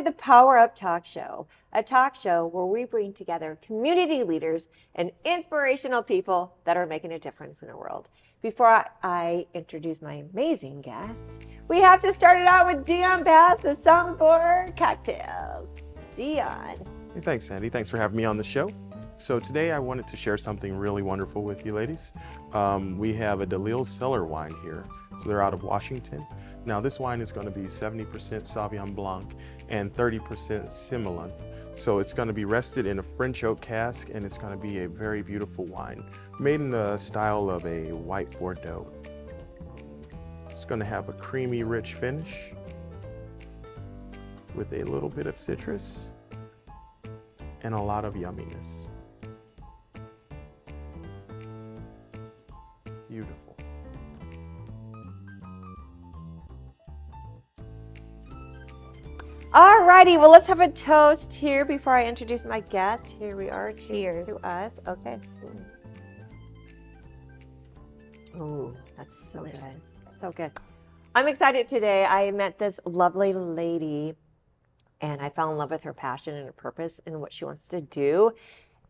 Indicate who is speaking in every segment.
Speaker 1: the Power Up Talk Show, a talk show where we bring together community leaders and inspirational people that are making a difference in the world. Before I introduce my amazing guests, we have to start it out with Dion Bass with Soundboard Cocktails. Dion.
Speaker 2: Hey, thanks, Sandy. Thanks for having me on the show. So today I wanted to share something really wonderful with you ladies. We have a DeLille Cellar wine here. So they're out of Washington. Now this wine is going to be 70% Sauvignon Blanc and 30% Semillon. So it's going to be rested in a French oak cask, and it's going to be a very beautiful wine, made in the style of a white Bordeaux. It's going to have a creamy, rich finish with a little bit of citrus and a lot of yumminess. Beautiful.
Speaker 1: All righty, well, let's have a toast here before I introduce my guest. Here we are. Cheers to us. Okay. Oh, that's so good. So good. I'm excited today. I met this lovely lady, and I fell in love with her passion and her purpose and what she wants to do.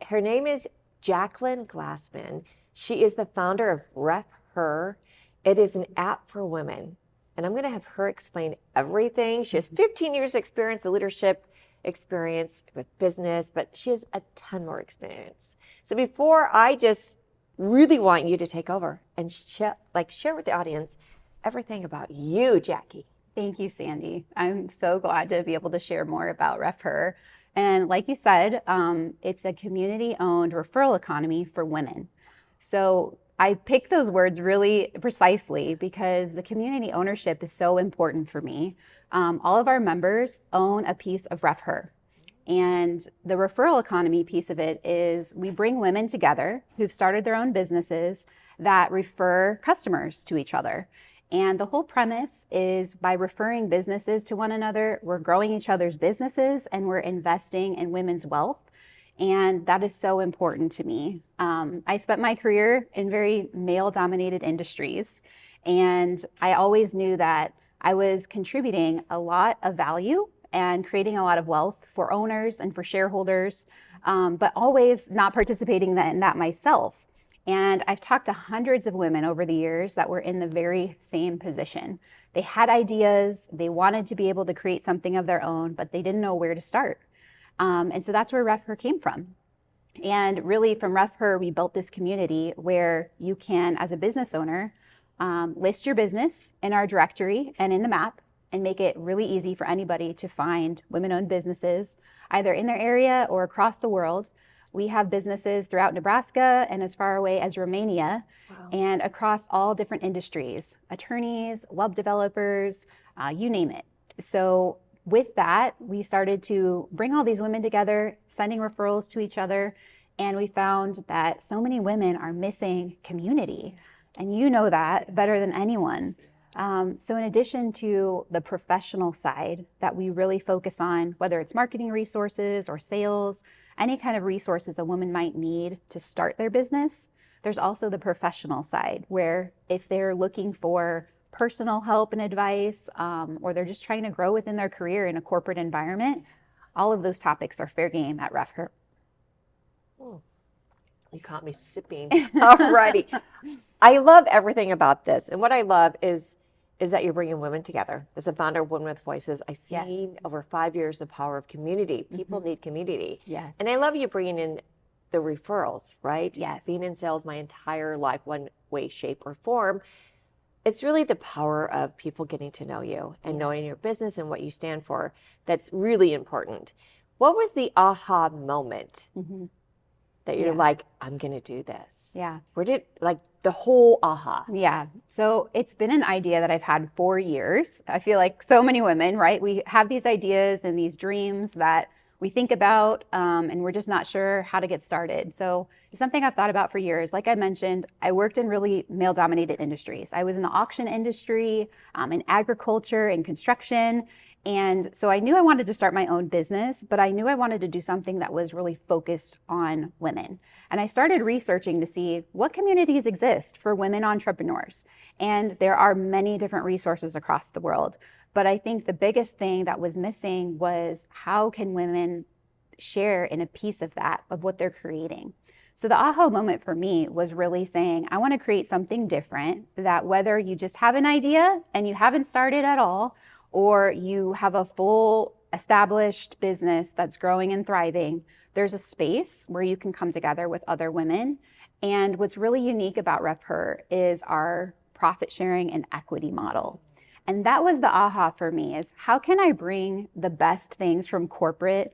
Speaker 1: Her name is Jacqueline Glassman. She is the founder of refHER. It is an app for women. And I'm going to have her explain everything. She has 15 years experience, the leadership experience with business, but she has a ton more experience. So before I just really want you to take over and share with the audience everything about you, Jackie.
Speaker 3: Thank you, Sandy. I'm so glad to be able to share more about refHER. And like you said, it's a community-owned referral economy for women. So I picked those words really precisely because the community ownership is so important for me. All of our members own a piece of refHER. And the referral economy piece of it is we bring women together who've started their own businesses that refer customers to each other. And the whole premise is by referring businesses to one another, we're growing each other's businesses and we're investing in women's wealth. And that is so important to me. I spent my career in very male-dominated industries, and I always knew that I was contributing a lot of value and creating a lot of wealth for owners and for shareholders, but always not participating in that myself. And I've talked to hundreds of women over the years that were in the very same position. They had ideas, they wanted to be able to create something of their own, but they didn't know where to start. And so that's where refHER came from. And really from refHER, we built this community where you can, as a business owner, list your business in our directory and in the map and make it really easy for anybody to find women-owned businesses, either in their area or across the world. We have businesses throughout Nebraska and as far away as Romania. Wow. And across all different industries, attorneys, web developers, you name it. So with that, we started to bring all these women together, sending referrals to each other, and we found that so many women are missing community, and you know that better than anyone. So in addition to the professional side that we really focus on, whether it's marketing resources or sales, any kind of resources a woman might need to start their business, there's also the professional side where if they're looking for personal help and advice, or they're just trying to grow within their career in a corporate environment, all of those topics are fair game at refHER.
Speaker 1: Oh, you caught me sipping. All righty. I love everything about this. And what I love is that you're bringing women together. As a founder of Women with Voices, I've seen over 5 years the power of community. People need community.
Speaker 3: Yes.
Speaker 1: And I love you bringing in the referrals, right?
Speaker 3: Yes.
Speaker 1: Being in sales my entire life, one way, shape, or form. It's really the power of people getting to know you and knowing your business and what you stand for that's really important. What was the aha moment that you're like, I'm going to do this?
Speaker 3: Yeah.
Speaker 1: Where did, like, the whole aha?
Speaker 3: Yeah. So it's been an idea that I've had for years. I feel like so many women, right? We have these ideas and these dreams that we think about, and we're just not sure how to get started. So it's something I've thought about for years. Like I mentioned, I worked in really male-dominated industries. I was in the auction industry, in agriculture and construction. And so I knew I wanted to start my own business, but I knew I wanted to do something that was really focused on women. And I started researching to see what communities exist for women entrepreneurs. And there are many different resources across the world. But I think the biggest thing that was missing was how can women share in a piece of that, of what they're creating. So the aha moment for me was really saying, I want to create something different that whether you just have an idea and you haven't started at all, or you have a full established business that's growing and thriving, there's a space where you can come together with other women. And what's really unique about refHER is our profit sharing and equity model. And that was the aha for me, is how can I bring the best things from corporate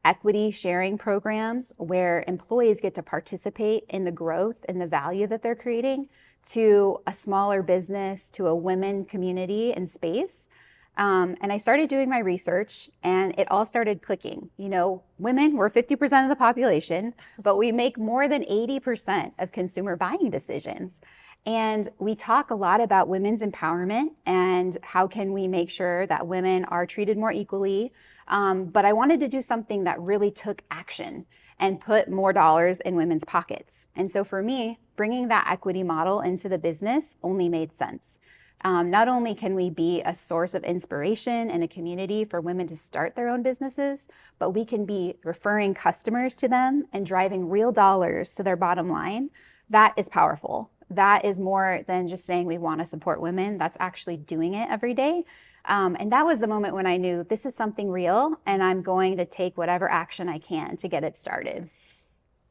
Speaker 3: equity sharing programs where employees get to participate in the growth and the value that they're creating to a smaller business, to a women community and space. And I started doing my research and it all started clicking. You know, women, we're 50% of the population, but we make more than 80% of consumer buying decisions. And we talk a lot about women's empowerment and how can we make sure that women are treated more equally. But I wanted to do something that really took action and put more dollars in women's pockets. And so for me, bringing that equity model into the business only made sense. Not only can we be a source of inspiration and a community for women to start their own businesses, but we can be referring customers to them and driving real dollars to their bottom line. That is powerful. That is more than just saying we want to support women. That's actually doing it every day. And that was the moment when I knew this is something real and I'm going to take whatever action I can to get it started.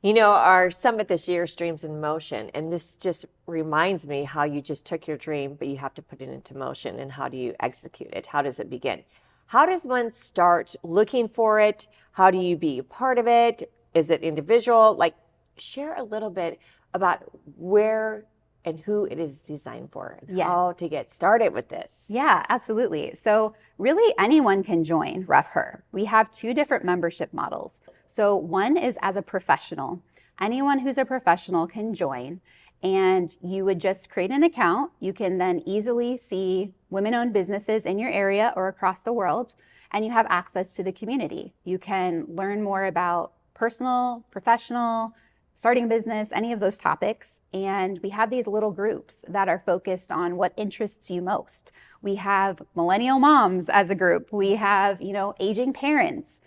Speaker 1: You know, our summit this year is Dreams in Motion, and this just reminds me how you just took your dream, but you have to put it into motion. And how do you execute it? How does it begin? How does one start looking for it? How do you be a part of it? Is it individual? Like, share a little bit about where and who it is designed for and how to get started with this.
Speaker 3: Yeah, absolutely. So really anyone can join refHER. We have two different membership models. So one is as a professional. Anyone who's a professional can join, and you would just create an account. You can then easily see women-owned businesses in your area or across the world, and you have access to the community. You can learn more about personal, professional, starting business, any of those topics. And we have these little groups that are focused on what interests you most. We have millennial moms as a group. We have, aging parents.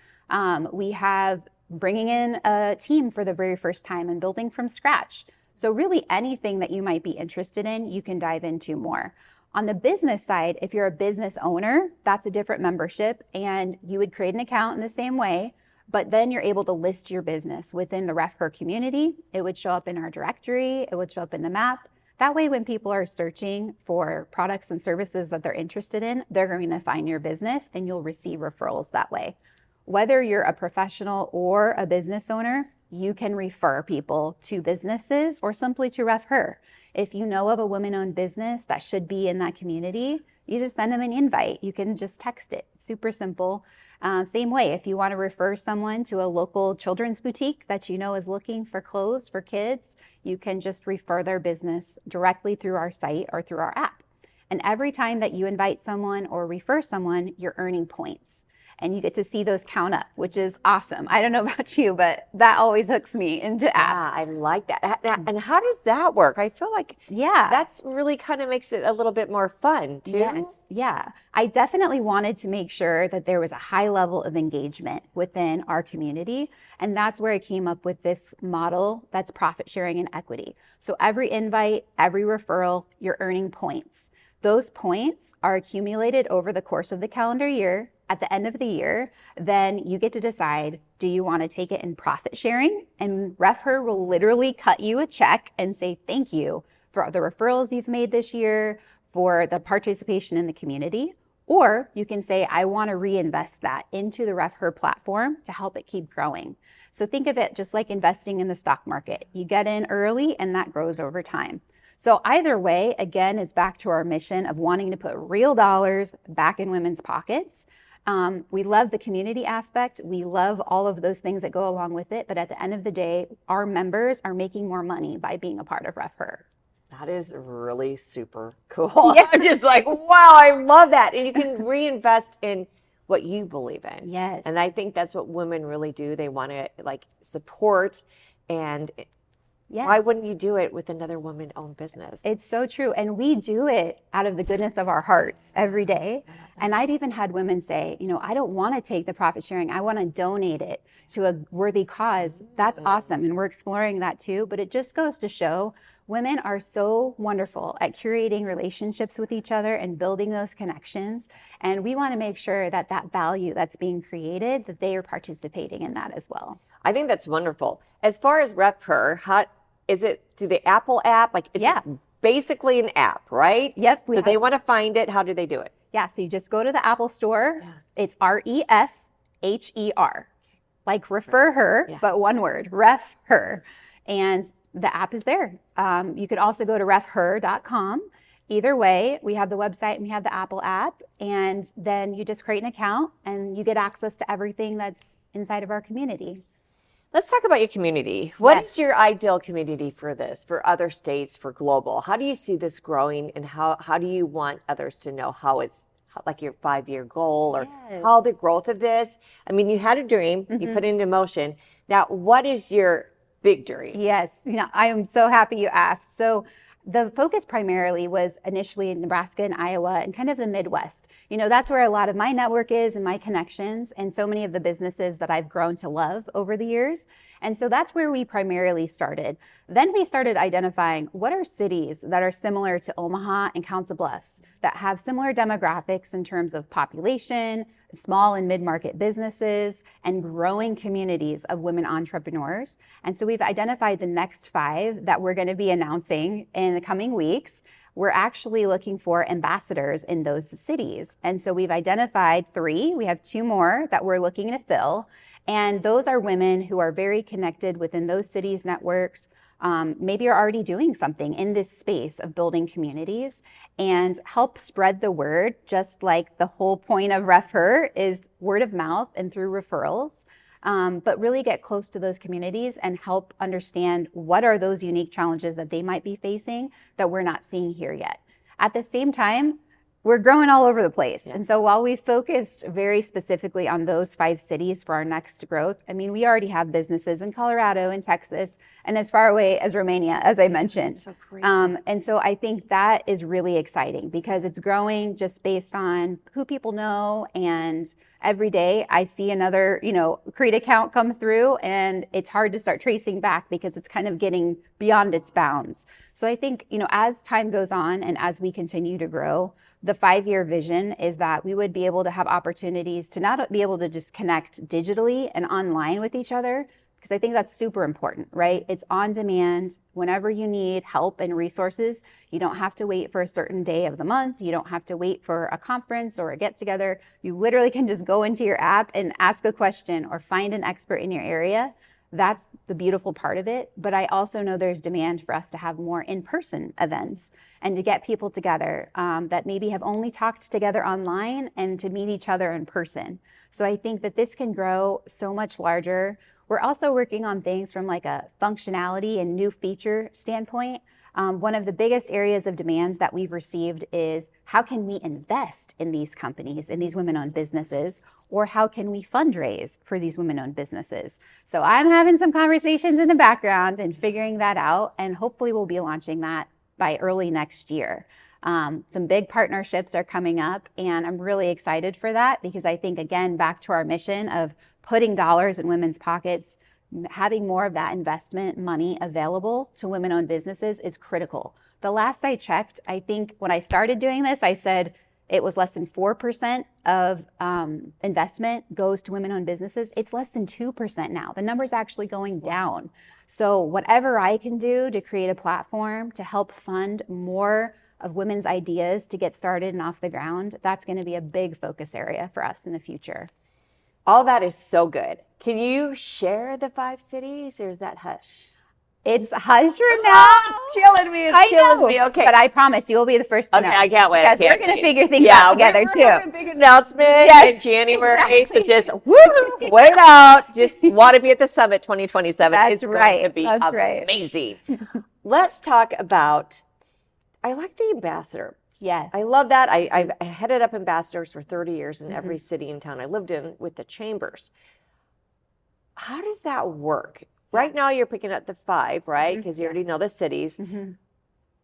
Speaker 3: We have bringing in a team for the very first time and building from scratch. So really anything that you might be interested in, you can dive into more. On the business side, if you're a business owner, that's a different membership, and you would create an account in the same way. But then you're able to list your business within the refHER community. It would show up in our directory. It would show up in the map. That way, when people are searching for products and services that they're interested in, they're going to find your business and you'll receive referrals that way. Whether you're a professional or a business owner, you can refer people to businesses or simply to refHER. If you know of a women-owned business that should be in that community, you just send them an invite. You can just text it. Super simple. Same way, if you want to refer someone to a local children's boutique that you know is looking for clothes for kids, you can just refer their business directly through our site or through our app. And every time that you invite someone or refer someone, you're earning points. And you get to see those count up, which is awesome. I don't know about you, but that always hooks me into apps.
Speaker 1: Yeah, I like that. And how does that work? I feel like that's really kind of makes it a little bit more fun too.
Speaker 3: Yes, yeah. I definitely wanted to make sure that there was a high level of engagement within our community. And that's where I came up with this model that's profit sharing and equity. So every invite, every referral, you're earning points. Those points are accumulated over the course of the calendar year. At the end of the year, then you get to decide, do you want to take it in profit sharing? And refHER will literally cut you a check and say thank you for the referrals you've made this year, for the participation in the community. Or you can say, I want to reinvest that into the refHER platform to help it keep growing. So think of it just like investing in the stock market. You get in early and that grows over time. So either way, again, is back to our mission of wanting to put real dollars back in women's pockets. We love the community aspect. We love all of those things that go along with it. But at the end of the day, our members are making more money by being a part of refHER.
Speaker 1: That is really super cool. Yeah. I'm just like, wow, I love that. And you can reinvest in what you believe in.
Speaker 3: Yes.
Speaker 1: And I think that's what women really do. They want to like support and Why
Speaker 3: Yes.
Speaker 1: wouldn't you do it with another woman-owned business?
Speaker 3: It's so true. And we do it out of the goodness of our hearts every day. And I've even had women say, I don't want to take the profit sharing. I want to donate it to a worthy cause. That's awesome. And we're exploring that too. But it just goes to show women are so wonderful at curating relationships with each other and building those connections. And we want to make sure that that value that's being created, that they are participating in that as well.
Speaker 1: I think that's wonderful. As far as refHER, how is it through the Apple app? Like it's just basically an app, right?
Speaker 3: Yep.
Speaker 1: So they want to find it. How do they do it?
Speaker 3: Yeah. So you just go to the Apple store. It's refHER, like refHER, but one word, refHER. And the app is there. You could also go to refher.com. Either way, we have the website and we have the Apple app. And then you just create an account and you get access to everything that's inside of our community.
Speaker 1: Let's talk about your community. What is your ideal community for this, for other states, for global? How do you see this growing, and how do you want others to know how it's like your 5-year goal, or how the growth of this? I mean, you had a dream, you put it into motion. Now, what is your big dream?
Speaker 3: Yes, I am so happy you asked. So the focus primarily was initially in Nebraska and Iowa and kind of the Midwest. That's where a lot of my network is and my connections and so many of the businesses that I've grown to love over the years. And so that's where we primarily started. Then we started identifying what are cities that are similar to Omaha and Council Bluffs that have similar demographics in terms of population, small and mid-market businesses, and growing communities of women entrepreneurs. And so we've identified the next 5 that we're going to be announcing in the coming weeks. We're actually looking for ambassadors in those cities. And so we've identified 3. We have 2 more that we're looking to fill. And those are women who are very connected within those cities' networks, maybe are already doing something in this space of building communities, and help spread the word, just like the whole point of refHER is word of mouth and through referrals, but really get close to those communities and help understand what are those unique challenges that they might be facing that we're not seeing here yet. At the same time, we're growing all over the place. And so while we focused very specifically on those 5 cities for our next growth, I mean, we already have businesses in Colorado and Texas and as far away as Romania, as I mentioned.
Speaker 1: That's so crazy.
Speaker 3: And so I think that is really exciting because it's growing just based on who people know. And every day I see another, Create account come through, and it's hard to start tracing back because it's kind of getting beyond its bounds. So I think, as time goes on and as we continue to grow, the 5-year vision is that we would be able to have opportunities to not be able to just connect digitally and online with each other, because I think that's super important, right? It's on demand. Whenever you need help and resources, you don't have to wait for a certain day of the month. You don't have to wait for a conference or a get together. You literally can just go into your app and ask a question or find an expert in your area. That's the beautiful part of it. But I also know there's demand for us to have more in-person events and to get people together that maybe have only talked together online and to meet each other in person. So I think that this can grow so much larger. We're also working on things from like a functionality and new feature standpoint. One of the biggest areas of demand that we've received is how can we invest in these companies, in these women-owned businesses, or how can we fundraise for these women-owned businesses? So I'm having some conversations in the background and figuring that out, and hopefully we'll be launching that by early next year. Some big partnerships are coming up, and I'm really excited for that because I think, again, back to our mission of putting dollars in women's pockets, having more of that investment money available to women-owned businesses is critical. The last I checked, I think when I started doing this, I said it was less than 4% of investment goes to women-owned businesses. It's less than 2% now. The number's actually going down. So whatever I can do to create a platform to help fund more of women's ideas to get started and off the ground, that's going to be a big focus area for us in the future.
Speaker 1: All that is so good. Can you share the 5 cities, or is that hush?
Speaker 3: It's hush for now.
Speaker 1: It's killing me. It's killing me. Okay.
Speaker 3: But I promise you'll be the first to know.
Speaker 1: Okay, I can't wait.
Speaker 3: Because we're going to figure things out together too.
Speaker 1: We're having a big announcement in January.
Speaker 3: Exactly.
Speaker 1: So just wait out. Just want to be at the summit 2027.
Speaker 3: That's
Speaker 1: it's
Speaker 3: right.
Speaker 1: going to be
Speaker 3: That's right.
Speaker 1: amazing. Let's talk about, I like the ambassador.
Speaker 3: Yes.
Speaker 1: I love that. I headed up ambassadors for 30 years in every city and town I lived in with the chambers. How does that work? Right now you're picking up the 5, right? Because you already
Speaker 3: Yes.
Speaker 1: know the cities.
Speaker 3: Mm-hmm.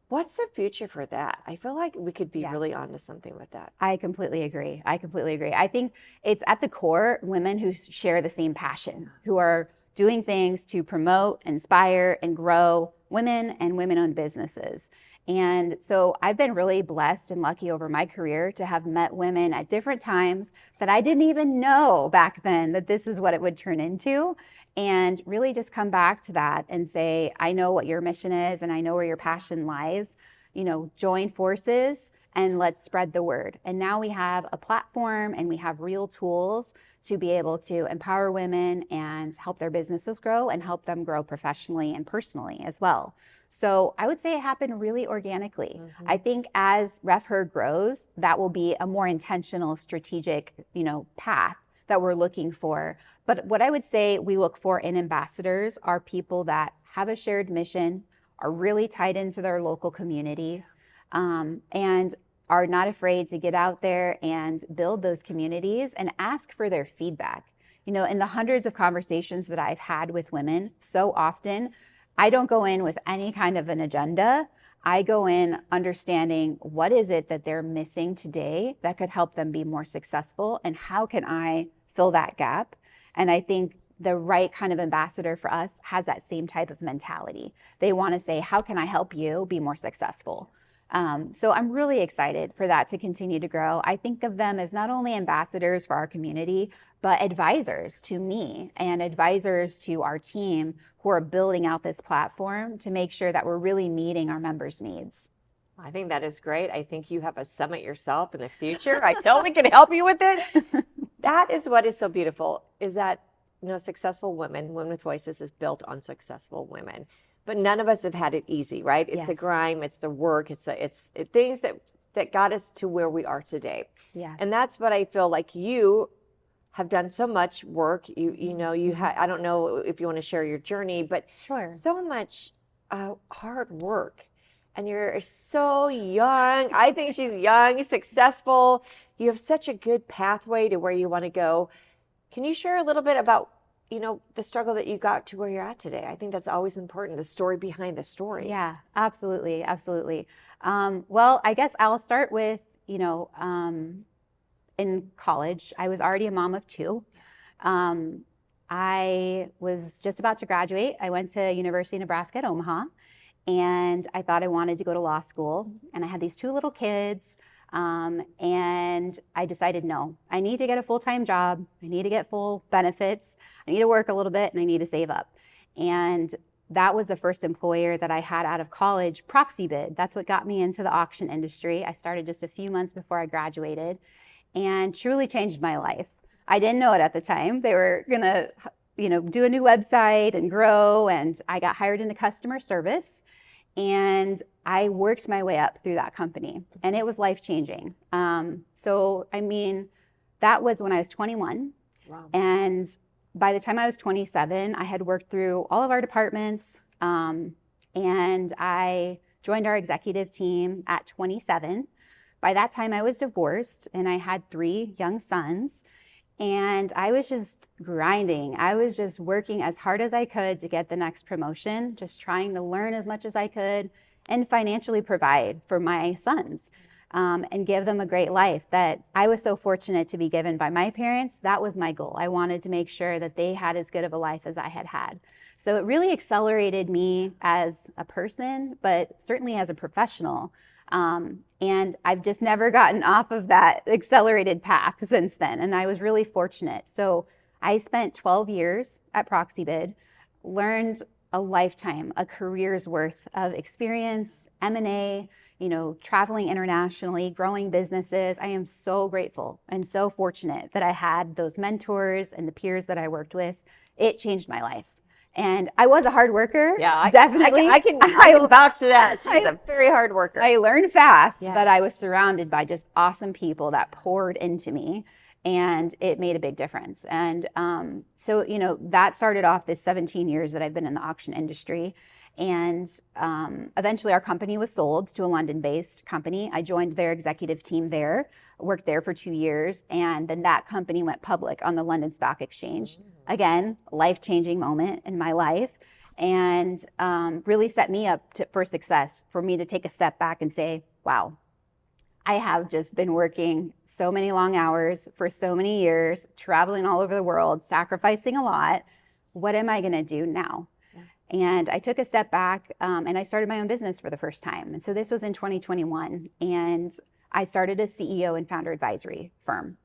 Speaker 1: What's the future for that? I feel like we could be
Speaker 3: Yeah.
Speaker 1: really onto something with that.
Speaker 3: I completely agree. I completely agree. I think it's at the core women who share the same passion, who are doing things to promote, inspire, and grow women and women-owned businesses. And so I've been really blessed and lucky over my career to have met women at different times that I didn't even know back then that this is what it would turn into. And really just come back to that and say, I know what your mission is and I know where your passion lies. You know, join forces and let's spread the word. And now we have a platform and we have real tools to be able to empower women and help their businesses grow and help them grow professionally and personally as well. So I would say it happened really organically. I think as refHER grows, that will be a more intentional, strategic, path that we're looking for. But what I would say we look for in ambassadors are people that have a shared mission, are really tied into their local community, and are not afraid to get out there and build those communities and ask for their feedback. In the hundreds of conversations that I've had with women, so often, I don't go in with any kind of an agenda. I go in understanding what is it that they're missing today that could help them be more successful and how can I fill that gap? And I think the right kind of ambassador for us has that same type of mentality. They want to say, how can I help you be more successful? So I'm really excited for that to continue to grow. I think of them as not only ambassadors for our community, but advisors to me and advisors to our team who are building out this platform to make sure that we're really meeting our members' needs.
Speaker 1: I think that is great. I think you have a summit yourself in the future. I totally can help you with it. That is what is so beautiful, is that successful women with voices is built on successful women. But none of us have had it easy, right? It's the grime, it's the work, it's things that got us to where we are today.
Speaker 3: Yeah.
Speaker 1: And that's what I feel like you have done so much work. You had, I don't know if you want to share your journey, but
Speaker 3: Sure.
Speaker 1: so much hard work. And you're so young. I think she's young, successful. You have such a good pathway to where you want to go. Can you share a little bit about the struggle that you got to where you're at today? I think that's always important, the story behind the story.
Speaker 3: Yeah, absolutely. Absolutely. Well, I guess I'll start with, in college, I was already a mom of 2. I was just about to graduate. I went to University of Nebraska at Omaha, and I thought I wanted to go to law school. And I had these 2 little kids. And I decided, no, I need to get a full-time job. I need to get full benefits. I need to work a little bit and I need to save up. And that was the first employer that I had out of college, Proxibid. That's what got me into the auction industry. I started just a few months before I graduated and truly changed my life. I didn't know it at the time. They were gonna, do a new website and grow, and I got hired into customer service. And I worked my way up through that company, and it was life-changing. So, that was when I was 21.
Speaker 1: Wow.
Speaker 3: And by the time I was 27, I had worked through all of our departments, and I joined our executive team at 27. By that time, I was divorced, and I had 3 young sons. And I was just grinding. I was just working as hard as I could to get the next promotion, just trying to learn as much as I could and financially provide for my sons, and give them a great life that I was so fortunate to be given by my parents. That was my goal. I wanted to make sure that they had as good of a life as I had had. So it really accelerated me as a person, but certainly as a professional. And I've just never gotten off of that accelerated path since then. And I was really fortunate. So I spent 12 years at Proxibid, learned a lifetime, a career's worth of experience, M&A, traveling internationally, growing businesses. I am so grateful and so fortunate that I had those mentors and the peers that I worked with. It changed my life. And I was a hard worker.
Speaker 1: Yeah,
Speaker 3: definitely.
Speaker 1: I can vouch to that. She's a very hard worker.
Speaker 3: I learned fast,
Speaker 1: Yes.
Speaker 3: but I was surrounded by just awesome people that poured into me, and it made a big difference. And so, that started off this 17 years that I've been in the auction industry. And eventually our company was sold to a London-based company. I joined their executive team there, worked there for 2 years, and then that company went public on the London Stock Exchange. Again, life-changing moment in my life. and really set me up for success, for me to take a step back and say, wow, I have just been working so many long hours for so many years, traveling all over the world, sacrificing a lot. What am I going to do now? And I took a step back and I started my own business for the first time. And so this was in 2021. And I started a CEO and founder advisory firm.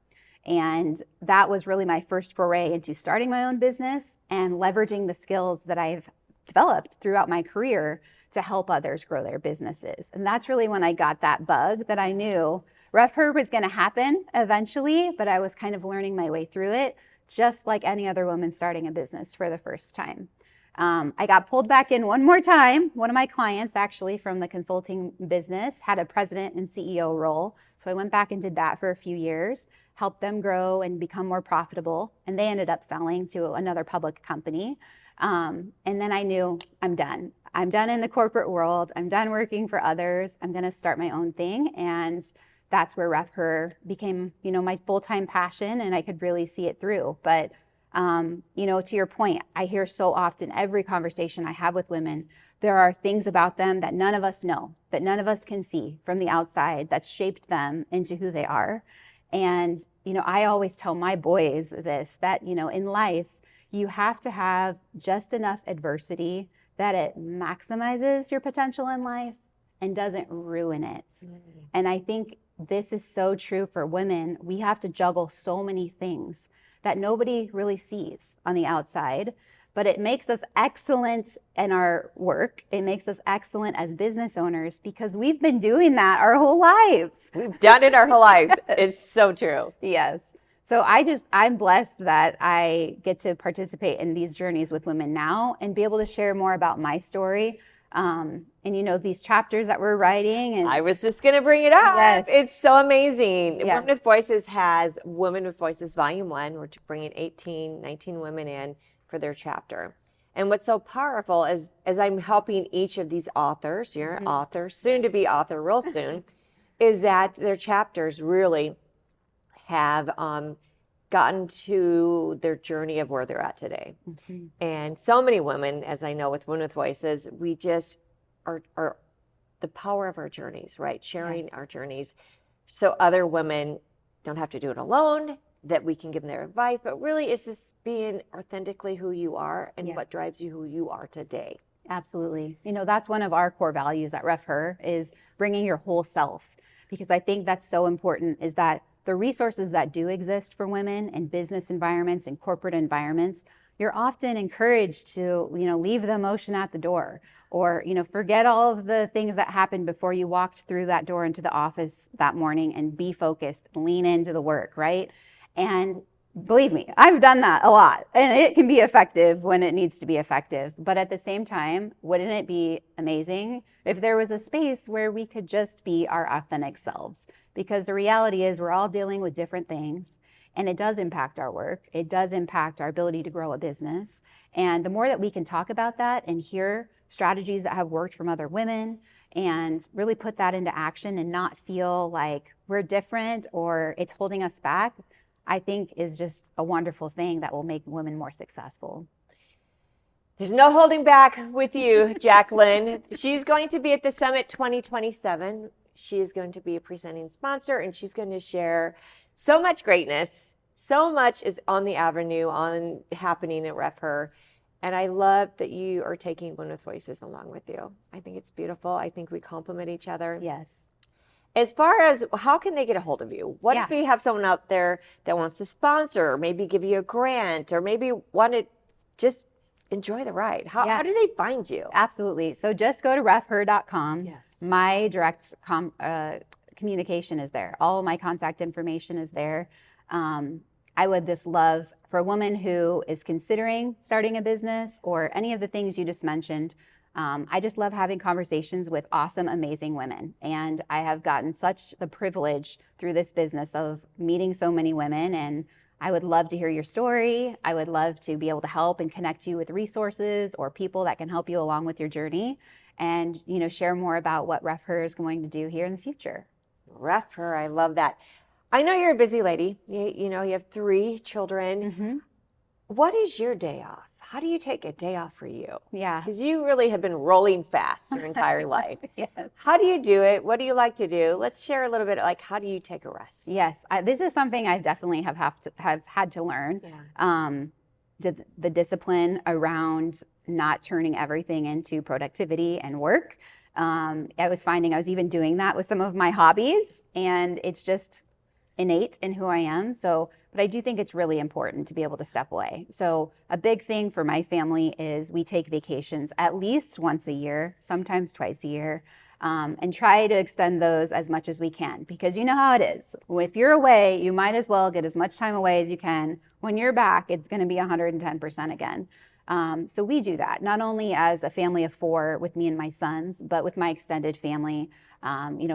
Speaker 3: And that was really my first foray into starting my own business and leveraging the skills that I've developed throughout my career to help others grow their businesses. And that's really when I got that bug that I knew refHER was going to happen eventually, but I was kind of learning my way through it, just like any other woman starting a business for the first time. I got pulled back in one more time. One of my clients, actually from the consulting business, had a president and CEO role. So I went back and did that for a few years, helped them grow and become more profitable. And they ended up selling to another public company. And then I knew I'm done. I'm done in the corporate world. I'm done working for others. I'm going to start my own thing. And that's where refHER became, my full-time passion, and I could really see it through. But to your point, I hear so often, every conversation I have with women, there are things about them that none of us know, that none of us can see from the outside, that's shaped them into who they are. And, I always tell my boys this, that, in life, you have to have just enough adversity that it maximizes your potential in life and doesn't ruin it. And I think this is so true for women. We have to juggle so many things that nobody really sees on the outside, but it makes us excellent in our work. It makes us excellent as business owners because we've been doing that our whole lives.
Speaker 1: We've done it our whole lives. It's so true.
Speaker 3: Yes. So I'm blessed that I get to participate in these journeys with women now and be able to share more about my story. And these chapters that we're writing. And
Speaker 1: I was just going to bring it up.
Speaker 3: Yes.
Speaker 1: It's so amazing.
Speaker 3: Yes.
Speaker 1: Women with Voices has Women with Voices Volume 1. We're bringing 19 women in for their chapter. And what's so powerful is, as I'm helping each of these authors, you're an author, soon to be author real soon, is that their chapters really have gotten to their journey of where they're at today. And so many women, as I know with Women with Voices, we just are the power of our journeys, right? Sharing our journeys so other women don't have to do it alone, that we can give them their advice, but really it's just being authentically who you are and what drives you who you are today.
Speaker 3: Absolutely. That's one of our core values at refHER is bringing your whole self, because I think that's so important, is that the resources that do exist for women in business environments and corporate environments, you're often encouraged to, leave the emotion at the door, or, forget all of the things that happened before you walked through that door into the office that morning and be focused, lean into the work, right? And believe me, I've done that a lot, and it can be effective when it needs to be effective. But at the same time, wouldn't it be amazing if there was a space where we could just be our authentic selves? Because the reality is we're all dealing with different things, and it does impact our work. It does impact our ability to grow a business. And the more that we can talk about that and hear strategies that have worked from other women and really put that into action and not feel like we're different or it's holding us back, I think is just a wonderful thing that will make women more successful.
Speaker 1: There's no holding back with you, Jacqueline. She's going to be at the Summit 2027. She is going to be a presenting sponsor, and she's going to share so much greatness. So much is on the avenue, happening at refHER. And I love that you are taking Women with Voices along with you. I think it's beautiful. I think we complement each other.
Speaker 3: Yes.
Speaker 1: As far as how can they get a hold of you? What if you have someone out there that wants to sponsor, or maybe give you a grant, or maybe want to just enjoy the ride? How do they find you?
Speaker 3: Absolutely. So just go to refher.com.
Speaker 1: Yes.
Speaker 3: My direct communication is there. All of my contact information is there. I would just love for a woman who is considering starting a business or any of the things you just mentioned. I just love having conversations with awesome, amazing women. And I have gotten such the privilege through this business of meeting so many women. And I would love to hear your story. I would love to be able to help and connect you with resources or people that can help you along with your journey and, share more about what refHER is going to do here in the future.
Speaker 1: refHER, I love that. I know you're a busy lady. You have 3 children. What is your day off? how do you take a day off for you?
Speaker 3: Yeah.
Speaker 1: Because you really have been rolling fast your entire life.
Speaker 3: Yes.
Speaker 1: How do you do it? What do you like to do? Let's share a little bit, like, how do you take a rest?
Speaker 3: Yes, this is something I definitely have had to learn.
Speaker 1: Yeah.
Speaker 3: The discipline around not turning everything into productivity and work. I was finding I was even doing that with some of my hobbies, and it's just innate in who I am. So, but I do think it's really important to be able to step away. So a big thing for my family is we take vacations at least once a year, sometimes twice a year, and try to extend those as much as we can, because you know how it is. If you're away, you might as well get as much time away as you can. When you're back, it's going to be 110% again. So we do that, not only as a family of 4 with me and my sons, but with my extended family.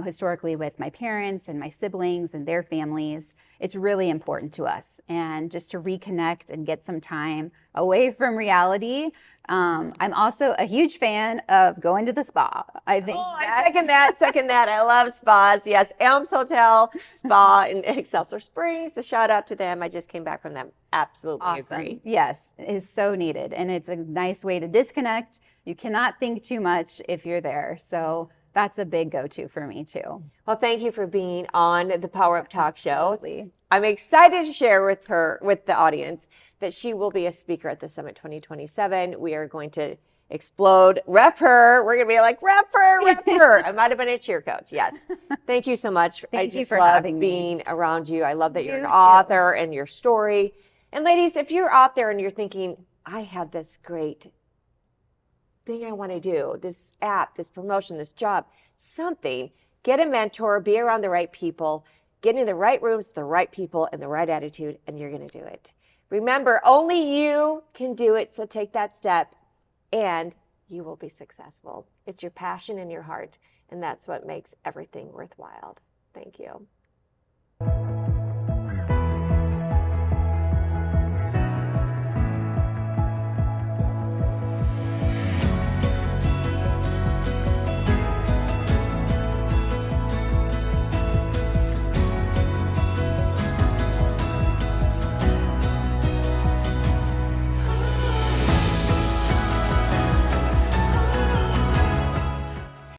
Speaker 3: Historically with my parents and my siblings and their families, it's really important to us. And just to reconnect and get some time away from reality. I'm also a huge fan of going to the spa. I think
Speaker 1: I second that. I love spas. Yes, Elms Hotel Spa in Excelsior Springs. A shout out to them. I just came back from them. Absolutely
Speaker 3: awesome.
Speaker 1: Agree.
Speaker 3: Yes, it is so needed. And it's a nice way to disconnect. You cannot think too much if you're there. So that's a big go-to for me too.
Speaker 1: Well, thank you for being on the Power Up Talk Show.
Speaker 3: Absolutely.
Speaker 1: I'm excited to share with the audience, that she will be a speaker at the Summit 2027. We are going to explode refHER. We're going to be like, refHER. I might have been a cheer coach. Yes. Thank you so much. I just love being around you. I love that you're an author and your story. And ladies, if you're out there and you're thinking, I have this great thing I want to do, this app, this promotion, this job, something, get a mentor, be around the right people, get in the right rooms, the right people, and the right attitude, and you're going to do it. Remember, only you can do it, so take that step, and you will be successful. It's your passion in your heart, and that's what makes everything worthwhile. Thank you.